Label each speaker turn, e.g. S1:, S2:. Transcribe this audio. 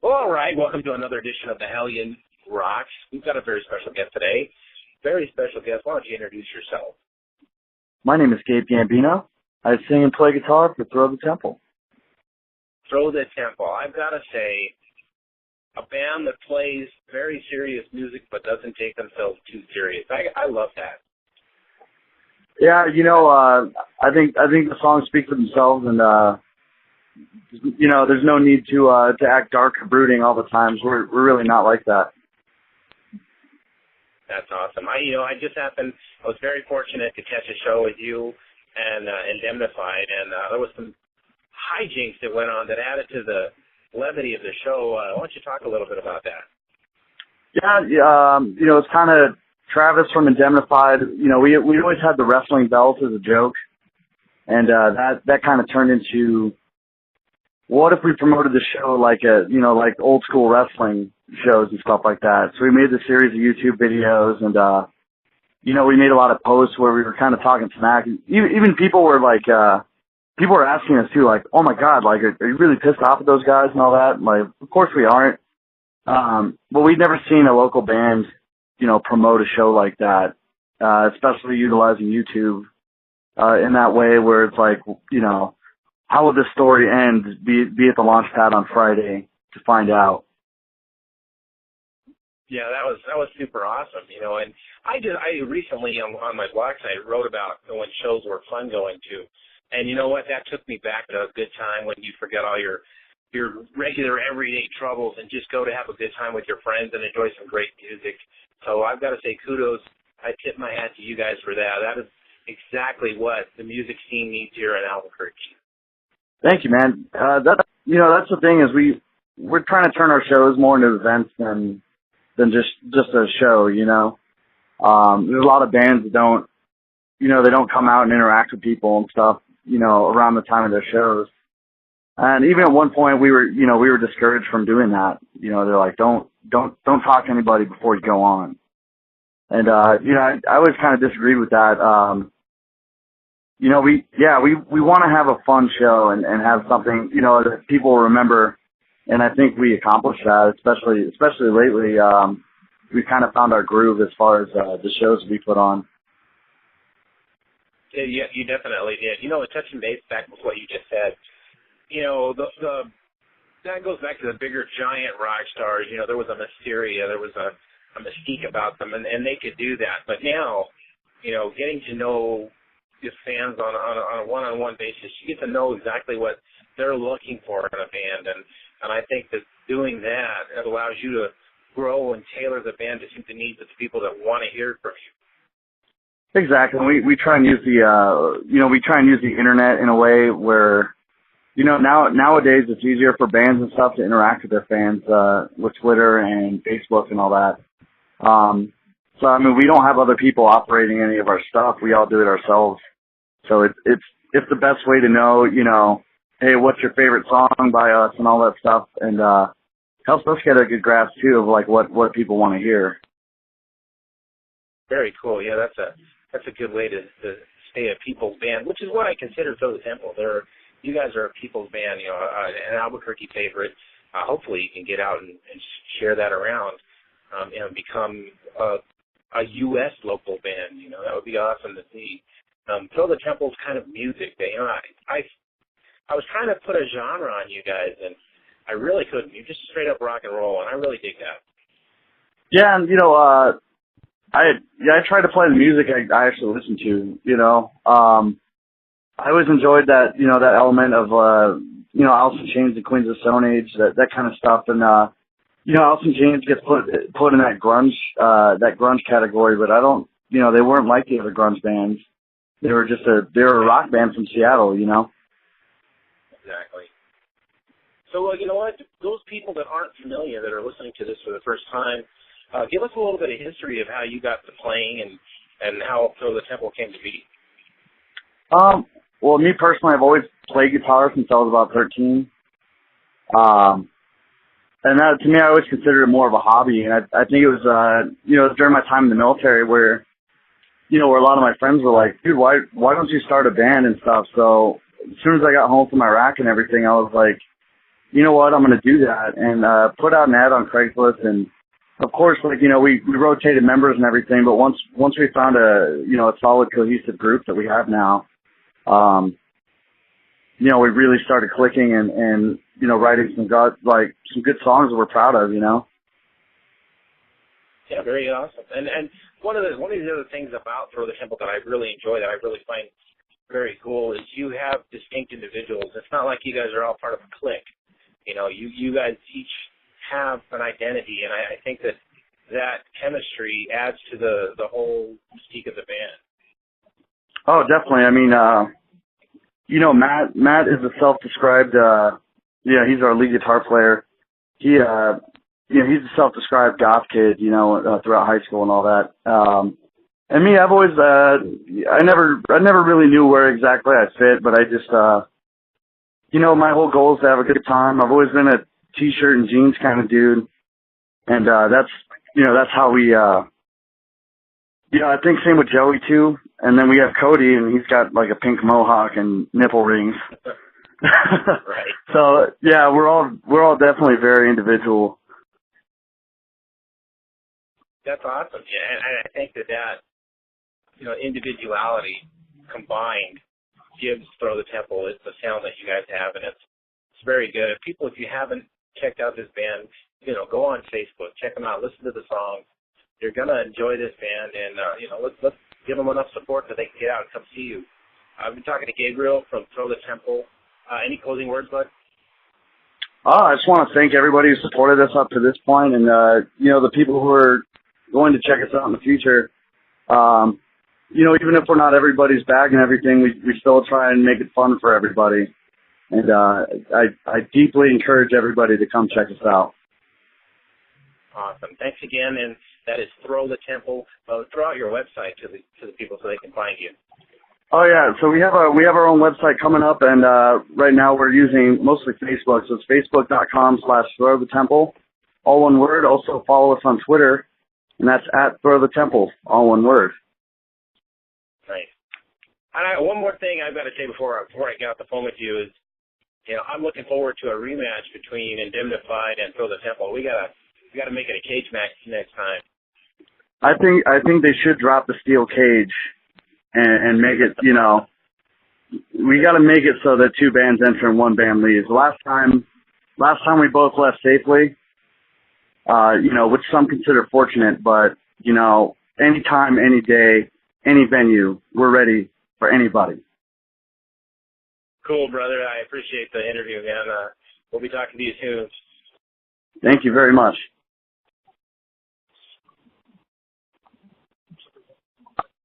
S1: All right, welcome to another edition of the Hellion Rocks. We've got a very special guest today. Very special guest. Why don't you introduce yourself?
S2: My name is Gabriel Gambino. I sing and play guitar for Throw the Temple.
S1: Throw the Temple. I've got to say, a band that plays very serious music but doesn't take themselves too serious. I love that.
S2: Yeah, I think the songs speak for themselves, and there's no need to act dark or brooding all the times. We're really not like that.
S1: That's awesome. I was very fortunate to catch a show with you and Indemnified, and there was some hijinks that went on that added to the levity of the show. Why don't you talk a little bit about that?
S2: Yeah, it's kind of Travis from Indemnified. We always had the wrestling belt as a joke, and that kind of turned into, what if we promoted the show like old school wrestling shows and stuff like that? So we made the series of YouTube videos, and we made a lot of posts where we were kind of talking smack. Even people were asking us too, like, oh my God, like, are you really pissed off at those guys and all that? Like, of course we aren't. But we'd never seen a local band, promote a show like that, especially utilizing YouTube in that way, where it's like, how will this story end? Be at the launch pad on Friday to find out.
S1: Yeah, that was super awesome, and I recently on my blog site wrote about when shows were fun going to, and you know what, that took me back to a good time when you forget all your regular everyday troubles and just go to have a good time with your friends and enjoy some great music. So I've got to say kudos. I tip my hat to you guys for that. That is exactly what the music scene needs here in Albuquerque.
S2: Thank you, man. That's the thing, is we're trying to turn our shows more into events than just a show. There's a lot of bands that don't come out and interact with people and stuff, around the time of their shows. And even at one point we were discouraged from doing that. They're like, don't talk to anybody before you go on. And I always kind of disagreed with that. We want to have a fun show and have something, that people remember. And I think we accomplished that, especially lately. We kind of found our groove as far as the shows we put on.
S1: Yeah, you definitely did. Touching base back with what you just said, that goes back to the bigger giant rock stars. There was a Mysteria, there was a mystique about them, and they could do that. But now, getting to know the fans on a one-on-one basis, you get to know exactly what they're looking for in a band, and I think that doing that, it allows you to grow and tailor the band to suit the needs of the people that want to hear from you.
S2: Exactly. We try and use the internet in a way where, nowadays it's easier for bands and stuff to interact with their fans with Twitter and Facebook and all that. So we don't have other people operating any of our stuff. We all do it ourselves. So it's the best way to know, hey, what's your favorite song by us and all that stuff, and helps us get a good grasp too of like what people want to hear.
S1: Very cool. Yeah, that's a good way to stay a people's band, which is what I consider Throw the Temple. You guys are a people's band, an Albuquerque favorite. Hopefully you can get out and share that around and become a U.S. local band. That would be awesome to see. Throw the Temple's kind of music. I was trying to put a genre on you guys, and I really couldn't. You're just straight up rock and roll, and I really dig that. Yeah,
S2: and I try to play the music I actually listen to. I always enjoyed that, that element of, Alice in Chains and Queens of the Stone Age, that kind of stuff. And, Alice in Chains gets put in that grunge category, but I don't, they weren't like the other grunge bands. They were a rock band from Seattle,
S1: Exactly. So, you know what? Those people that aren't familiar, that are listening to this for the first time, give us a little bit of history of how you got to playing and how Throw the Temple came to be.
S2: Well, me personally, I've always played guitar since I was about 13. And that, to me, I always considered it more of a hobby. And I think it was, it was during my time in the military where, where a lot of my friends were like, dude, why don't you start a band and stuff? So as soon as I got home from Iraq and everything, I was like, you know what, I'm going to do that, and put out an ad on Craigslist. And of course, like, you know, we rotated members and everything, but once we found a, you know, a solid cohesive group that we have now, you know, we really started clicking and you know, writing some good songs that we're proud of, you know.
S1: Yeah, very awesome. And one of the other things about Throw the Temple that I really enjoy, that I really find very cool, is you have distinct individuals. It's not like you guys are all part of a clique. You know, you guys each have an identity, and I think that chemistry adds to the whole mystique of the band.
S2: Oh, definitely. I mean, you know, Matt is a self-described, he's our lead guitar player. He, you know, he's a self-described goth kid, you know, throughout high school and all that. And me, I've always, I never really knew where exactly I fit, but I just, you know, my whole goal is to have a good time. I've always been a t-shirt and jeans kind of dude. And, that's how we, you know, I think same with Joey too. And then we have Cody, and he's got like a pink mohawk and nipple rings.
S1: Right.
S2: So yeah, we're all definitely very individual.
S1: That's awesome. Yeah, and I think that you know, individuality combined gives Throw the Temple the sound that you guys have, and it's very good. If you haven't checked out this band, you know, go on Facebook, check them out, listen to the songs. You're gonna enjoy this band, and you know, let's give them enough support so they can get out and come see you. I've been talking to Gabriel from Throw the Temple. Any closing words, bud?
S2: I just want to thank everybody who supported us up to this point, and you know, the people who are going to check us out in the future. You know, even if we're not everybody's bag and everything, we still try and make it fun for everybody. And I deeply encourage everybody to come check us out.
S1: Awesome. Thanks again, and that is Throw the Temple. Throw out your website to the people so they can find you.
S2: Oh yeah, so we have our own website coming up, and right now we're using mostly Facebook. So it's facebook.com/Throw the Temple, all one word. Also follow us on Twitter, and that's @Throw the Temple, all one word.
S1: Nice. And one more thing I've got to say before I get off the phone with you is, you know, I'm looking forward to a rematch between Indemnified and Throw the Temple. We gotta make it a cage match next time.
S2: I think they should drop the steel cage and make it, you know, we got to make it so that two bands enter and one band leaves. Last time we both left safely, you know, which some consider fortunate, but, you know, anytime, any day, any venue, we're ready for anybody.
S1: Cool, brother. I appreciate the interview, man. We'll be talking to you soon.
S2: Thank you very much.